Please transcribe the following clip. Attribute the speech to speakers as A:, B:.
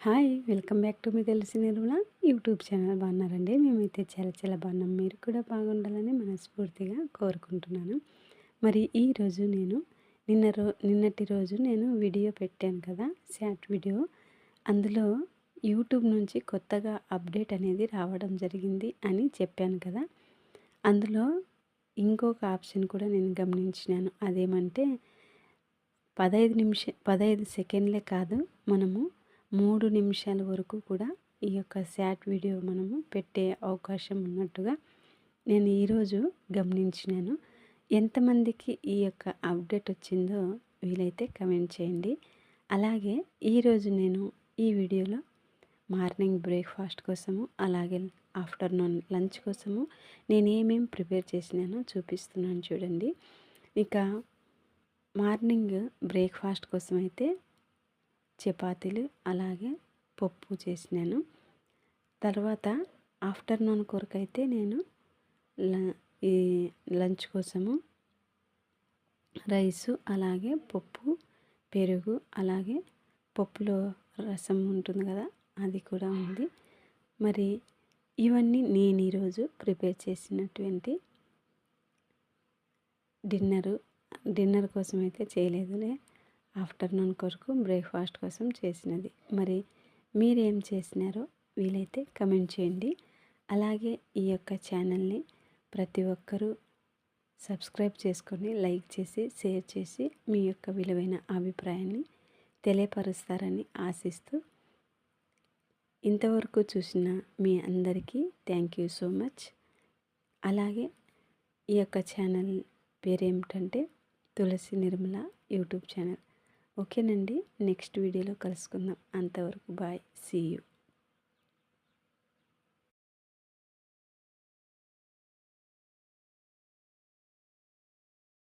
A: Hi! Welcome back to me తెలిసి Nirmala YouTube channel. బాగున్నారండి? మేమైతే చాలా బాగున్నాం. మీరు కూడా బాగుండాలని మనస్ఫూర్తిగా కోరుకుంటున్నాను. మరి ఈరోజు నేను నిన్నటి రోజు నేను వీడియో పెట్టాను కదా, షార్ట్ వీడియో. అందులో యూట్యూబ్ నుంచి కొత్తగా అప్డేట్ అనేది రావడం జరిగింది అని చెప్పాను కదా. అందులో ఇంకొక ఆప్షన్ కూడా నేను గమనించినాను. అదేమంటే 15 సెకండ్లే కాదు, మనము 3 నిమిషాల వరకు కూడా ఈ యొక్క షార్ట్ వీడియో మనము పెట్టే అవకాశం ఉన్నట్టుగా నేను ఈరోజు గమనించినాను. ఎంతమందికి ఈ యొక్క అప్డేట్ వచ్చిందో వీలైతే కమెంట్ చేయండి. అలాగే ఈరోజు నేను ఈ వీడియోలో మార్నింగ్ బ్రేక్ఫాస్ట్ కోసము, అలాగే ఆఫ్టర్నూన్ లంచ్ కోసము నేను ఏమేమి ప్రిపేర్ చేసినానో చూపిస్తున్నాను చూడండి. ఇక మార్నింగ్ బ్రేక్ఫాస్ట్ కోసం అయితే చపాతీలు అలాగే పప్పు చేసినాను. తర్వాత ఆఫ్టర్నూన్ కొరకైతే నేను ఈ లంచ్ కోసము రైసు అలాగే పప్పు, పెరుగు, అలాగే పప్పులో రసం ఉంటుంది కదా, అది కూడా ఉంది. మరి ఇవన్నీ నేను ఈరోజు ప్రిపేర్ చేసినటువంటి డిన్నర్ కోసం అయితే చేయలేదులే, ఆఫ్టర్నూన్ కొరకు బ్రేక్ఫాస్ట్ కోసం చేసినది. మరి మీరేం చేసినారో వీలైతే కమెంట్ చేయండి. అలాగే ఈ యొక్క ఛానల్ని ప్రతి ఒక్కరూ సబ్స్క్రైబ్ చేసుకొని లైక్ చేసి షేర్ చేసి మీ యొక్క విలువైన అభిప్రాయాన్ని తెలియపరుస్తారని ఆశిస్తూ, ఇంతవరకు చూసిన మీ అందరికీ థ్యాంక్ యూ సో మచ్. అలాగే ఈ యొక్క ఛానల్ పేరేమిటంటే తులసి నిర్మల యూట్యూబ్ ఛానల్. ఓకేనండి, నెక్స్ట్ వీడియోలో కలుసుకుందాం. అంతవరకు బాయ్, సీ యూ.